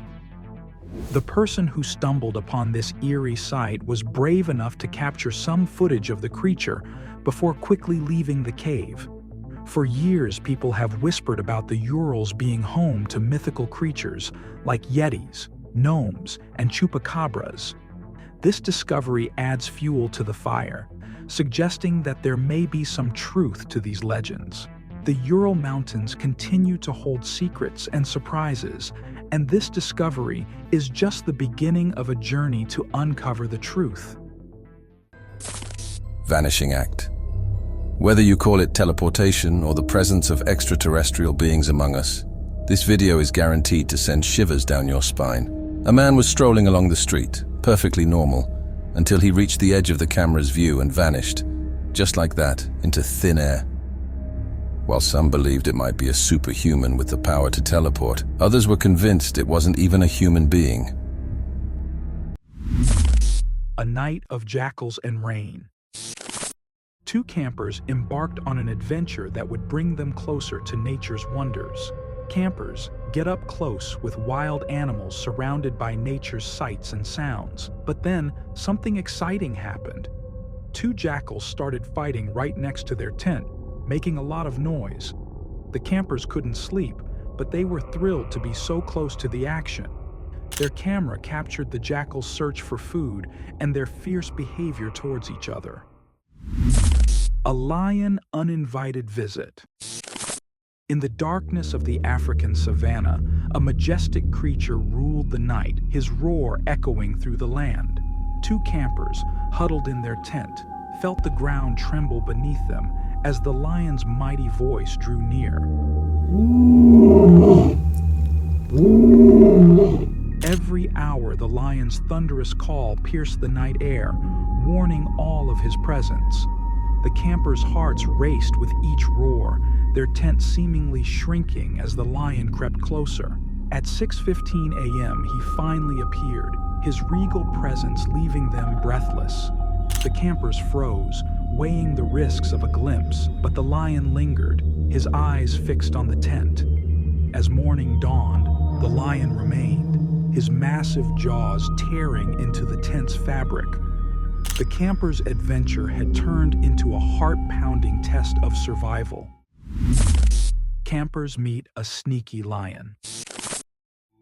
The person who stumbled upon this eerie sight was brave enough to capture some footage of the creature before quickly leaving the cave. For years, people have whispered about the Urals being home to mythical creatures like yetis, gnomes, and chupacabras. This discovery adds fuel to the fire, suggesting that there may be some truth to these legends. The Ural Mountains continue to hold secrets and surprises, and this discovery is just the beginning of a journey to uncover the truth. Vanishing Act. Whether you call it teleportation or the presence of extraterrestrial beings among us, this video is guaranteed to send shivers down your spine. A man was strolling along the street, perfectly normal, until he reached the edge of the camera's view and vanished, just like that, into thin air. While some believed it might be a superhuman with the power to teleport, others were convinced it wasn't even a human being. A night of jackals and rain. Two campers embarked on an adventure that would bring them closer to nature's wonders. Campers get up close with wild animals surrounded by nature's sights and sounds. But then, something exciting happened. Two jackals started fighting right next to their tent, making a lot of noise. The campers couldn't sleep, but they were thrilled to be so close to the action. Their camera captured the jackals' search for food and their fierce behavior towards each other. A lion uninvited visit. In the darkness of the African savanna, a majestic creature ruled the night, his roar echoing through the land. Two campers, huddled in their tent, felt the ground tremble beneath them as the lion's mighty voice drew near. Every hour, the lion's thunderous call pierced the night air, warning all of his presence. The campers' hearts raced with each roar, their tent seemingly shrinking as the lion crept closer. At 6:15 a.m., he finally appeared, his regal presence leaving them breathless. The campers froze, weighing the risks of a glimpse, but the lion lingered, his eyes fixed on the tent. As morning dawned, the lion remained, his massive jaws tearing into the tent's fabric. The campers' adventure had turned into a heart-pounding test of survival. Campers meet a sneaky lion.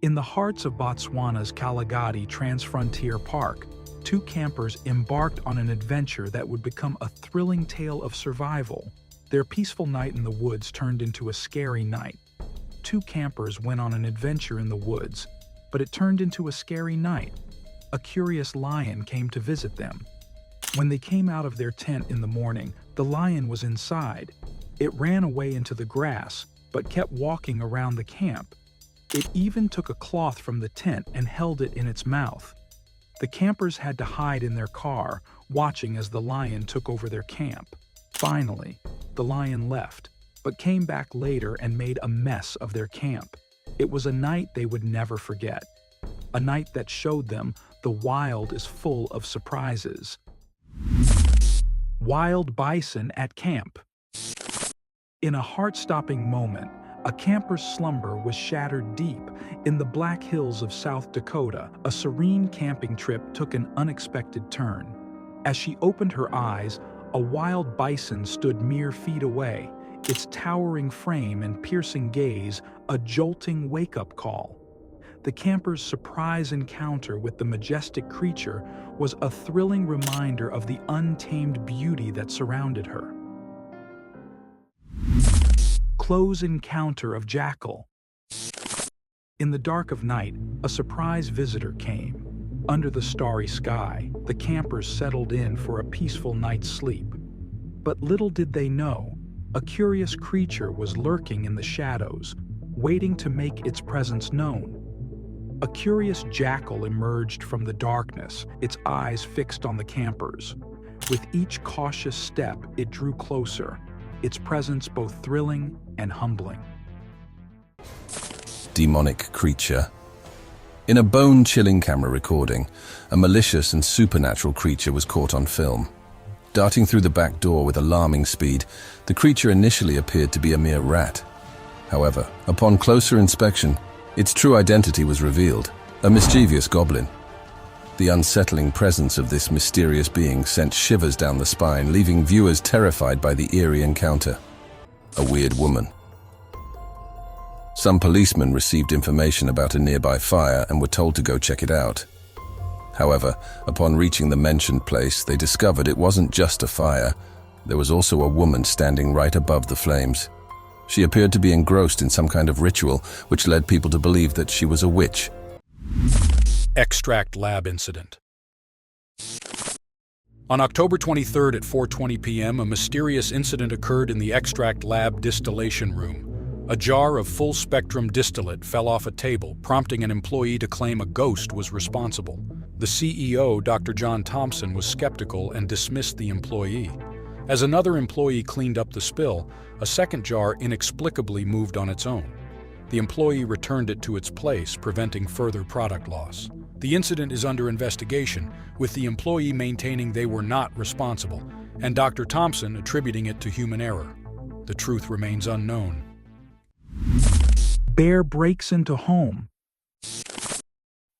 In the hearts of Botswana's Kalahari Transfrontier Park, two campers embarked on an adventure that would become a thrilling tale of survival. Their peaceful night in the woods turned into a scary night. Two campers went on an adventure in the woods, but it turned into a scary night. A curious lion came to visit them. When they came out of their tent in the morning, the lion was inside. It ran away into the grass, but kept walking around the camp. It even took a cloth from the tent and held it in its mouth. The campers had to hide in their car, watching as the lion took over their camp. Finally, the lion left, but came back later and made a mess of their camp. It was a night they would never forget. A night that showed them the wild is full of surprises. Wild bison at camp. In a heart-stopping moment, a camper's slumber was shattered deep in the Black Hills of South Dakota. A serene camping trip took an unexpected turn. As she opened her eyes, a wild bison stood mere feet away, its towering frame and piercing gaze a jolting wake-up call. The camper's surprise encounter with the majestic creature was a thrilling reminder of the untamed beauty that surrounded her. Close encounter of Jackal. In the dark of night, a surprise visitor came. Under the starry sky, the campers settled in for a peaceful night's sleep. But little did they know, a curious creature was lurking in the shadows, waiting to make its presence known. A curious jackal emerged from the darkness, its eyes fixed on the campers. With each cautious step, it drew closer, its presence both thrilling and humbling. Demonic creature. In a bone-chilling camera recording, a malicious and supernatural creature was caught on film. Darting through the back door with alarming speed, the creature initially appeared to be a mere rat. However, upon closer inspection, its true identity was revealed, a mischievous goblin. The unsettling presence of this mysterious being sent shivers down the spine, leaving viewers terrified by the eerie encounter. A weird woman. Some policemen received information about a nearby fire and were told to go check it out. However, upon reaching the mentioned place, they discovered it wasn't just a fire. There was also a woman standing right above the flames. She appeared to be engrossed in some kind of ritual, which led people to believe that she was a witch. Extract lab incident. On October 23rd at 4:20 p.m., a mysterious incident occurred in the extract lab distillation room. A jar of full-spectrum distillate fell off a table, prompting an employee to claim a ghost was responsible. The CEO, Dr. John Thompson, was skeptical and dismissed the employee. As another employee cleaned up the spill, a second jar inexplicably moved on its own. The employee returned it to its place, preventing further product loss. The incident is under investigation, with the employee maintaining they were not responsible, and Dr. Thompson attributing it to human error. The truth remains unknown. Bear breaks into home.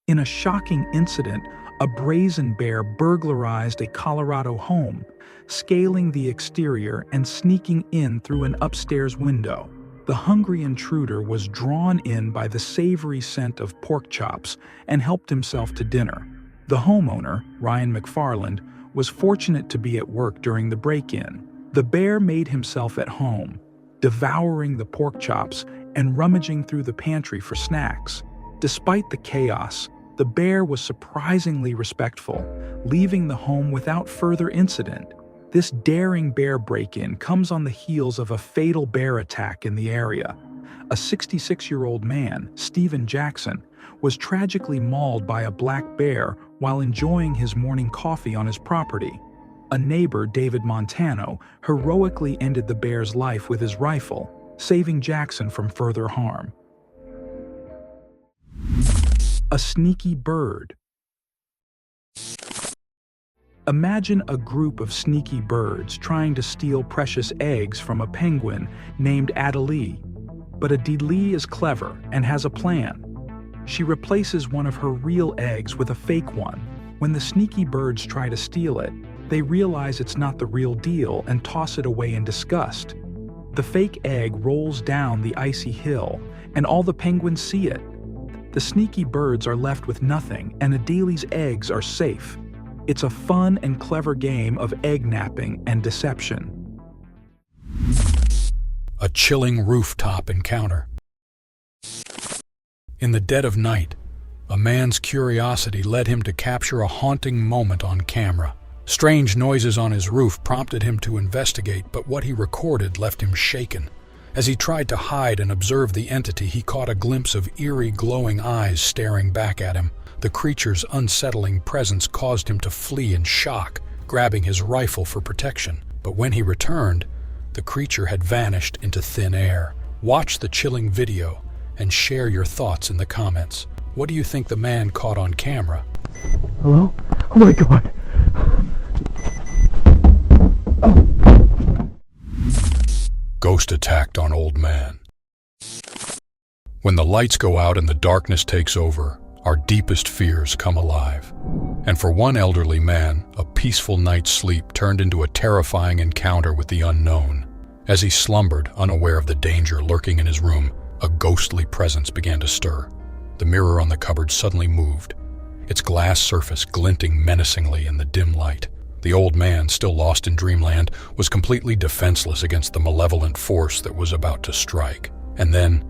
In a shocking incident, a brazen bear burglarized a Colorado home, scaling the exterior and sneaking in through an upstairs window. The hungry intruder was drawn in by the savory scent of pork chops and helped himself to dinner. The homeowner, Ryan McFarland, was fortunate to be at work during the break-in. The bear made himself at home, devouring the pork chops and rummaging through the pantry for snacks. Despite the chaos, the bear was surprisingly respectful, leaving the home without further incident. This daring bear break-in comes on the heels of a fatal bear attack in the area. A 66-year-old man, Stephen Jackson, was tragically mauled by a black bear while enjoying his morning coffee on his property. A neighbor, David Montano, heroically ended the bear's life with his rifle, saving Jackson from further harm. A sneaky bird. Imagine a group of sneaky birds trying to steal precious eggs from a penguin named Adelie. But Adelie is clever and has a plan. She replaces one of her real eggs with a fake one. When the sneaky birds try to steal it, they realize it's not the real deal and toss it away in disgust. The fake egg rolls down the icy hill, and all the penguins see it. The sneaky birds are left with nothing, and Adelie's eggs are safe. It's a fun and clever game of egg napping and deception. A chilling rooftop encounter. In the dead of night, a man's curiosity led him to capture a haunting moment on camera. Strange noises on his roof prompted him to investigate, but what he recorded left him shaken. As he tried to hide and observe the entity, he caught a glimpse of eerie, glowing eyes staring back at him. The creature's unsettling presence caused him to flee in shock, grabbing his rifle for protection. But when he returned, the creature had vanished into thin air. Watch the chilling video and share your thoughts in the comments. What do you think the man caught on camera? Hello? Oh my god. Ghost attacked on old man. When the lights go out and the darkness takes over, our deepest fears come alive. And for one elderly man, a peaceful night's sleep turned into a terrifying encounter with the unknown. As he slumbered, unaware of the danger lurking in his room, a ghostly presence began to stir. The mirror on the cupboard suddenly moved, its glass surface glinting menacingly in the dim light. The old man, still lost in dreamland, was completely defenseless against the malevolent force that was about to strike. And then,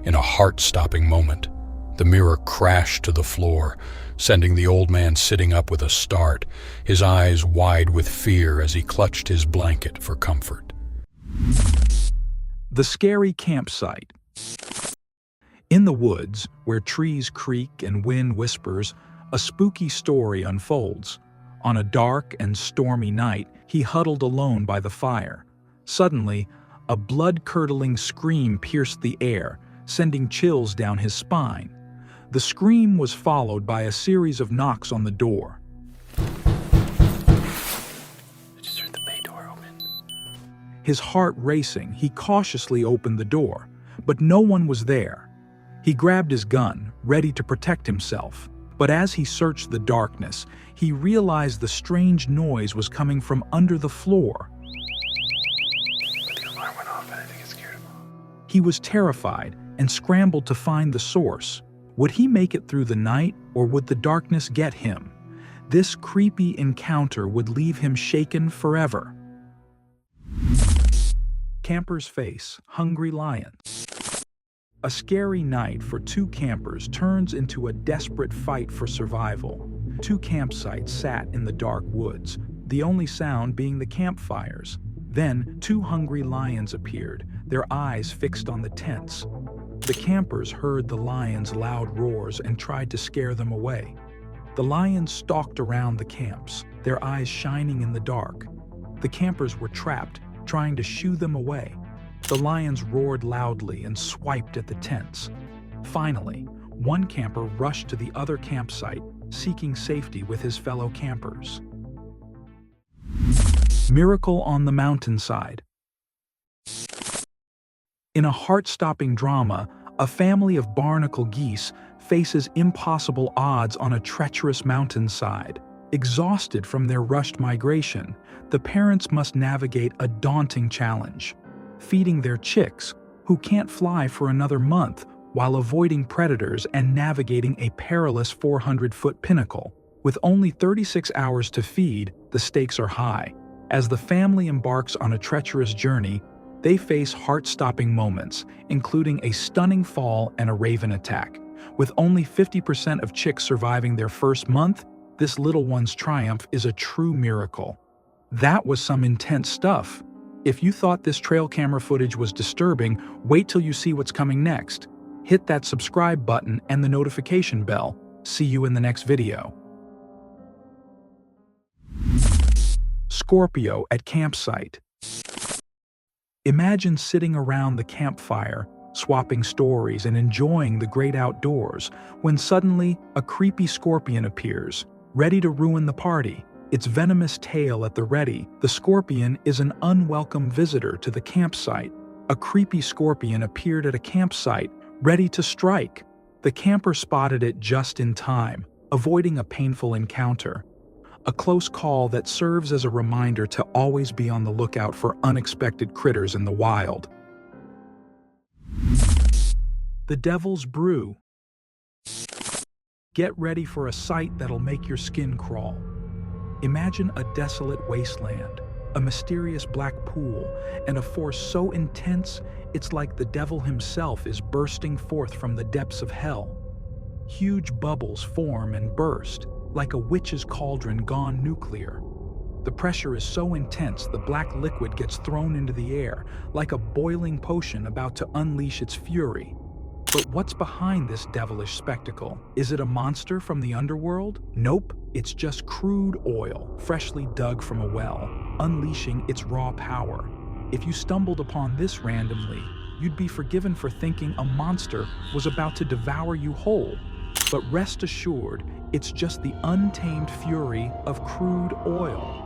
in a heart-stopping moment, the mirror crashed to the floor, sending the old man sitting up with a start, his eyes wide with fear as he clutched his blanket for comfort. The scary campsite. In the woods, where trees creak and wind whispers, a spooky story unfolds. On a dark and stormy night, he huddled alone by the fire. Suddenly, a blood-curdling scream pierced the air, sending chills down his spine. The scream was followed by a series of knocks on the door. I just heard the bay door open. His heart racing, he cautiously opened the door, but no one was there. He grabbed his gun, ready to protect himself. But as he searched the darkness, he realized the strange noise was coming from under the floor. The alarm went off, and I think it scared him. He was terrified and scrambled to find the source. Would he make it through the night, or would the darkness get him? This creepy encounter would leave him shaken forever. Camper's face, hungry lions. A scary night for two campers turns into a desperate fight for survival. Two campsites sat in the dark woods, the only sound being the campfires. Then, two hungry lions appeared, their eyes fixed on the tents. The campers heard the lions' loud roars and tried to scare them away. The lions stalked around the camps, their eyes shining in the dark. The campers were trapped, trying to shoo them away. The lions roared loudly and swiped at the tents. Finally, one camper rushed to the other campsite, seeking safety with his fellow campers. Miracle on the mountainside. In a heart-stopping drama, a family of barnacle geese faces impossible odds on a treacherous mountainside. Exhausted from their rushed migration, the parents must navigate a daunting challenge: feeding their chicks, who can't fly for another month, while avoiding predators and navigating a perilous 400-foot pinnacle. With only 36 hours to feed, the stakes are high. As the family embarks on a treacherous journey, they face heart-stopping moments, including a stunning fall and a raven attack. With only 50% of chicks surviving their first month, this little one's triumph is a true miracle. That was some intense stuff. If you thought this trail camera footage was disturbing, wait till you see what's coming next. Hit that subscribe button and the notification bell. See you in the next video. Scorpio at campsite. Imagine sitting around the campfire, swapping stories and enjoying the great outdoors, when suddenly a creepy scorpion appears, ready to ruin the party. Its venomous tail at the ready, the scorpion is an unwelcome visitor to the campsite. A creepy scorpion appeared at a campsite, ready to strike. The camper spotted it just in time, avoiding a painful encounter. A close call that serves as a reminder to always be on the lookout for unexpected critters in the wild. The Devil's Brew. Get ready for a sight that'll make your skin crawl. Imagine a desolate wasteland, a mysterious black pool, and a force so intense it's like the devil himself is bursting forth from the depths of hell. Huge bubbles form and burst, like a witch's cauldron gone nuclear. The pressure is so intense the black liquid gets thrown into the air, like a boiling potion about to unleash its fury. But what's behind this devilish spectacle? Is it a monster from the underworld? Nope, it's just crude oil, freshly dug from a well, unleashing its raw power. If you stumbled upon this randomly, you'd be forgiven for thinking a monster was about to devour you whole. But rest assured, it's just the untamed fury of crude oil.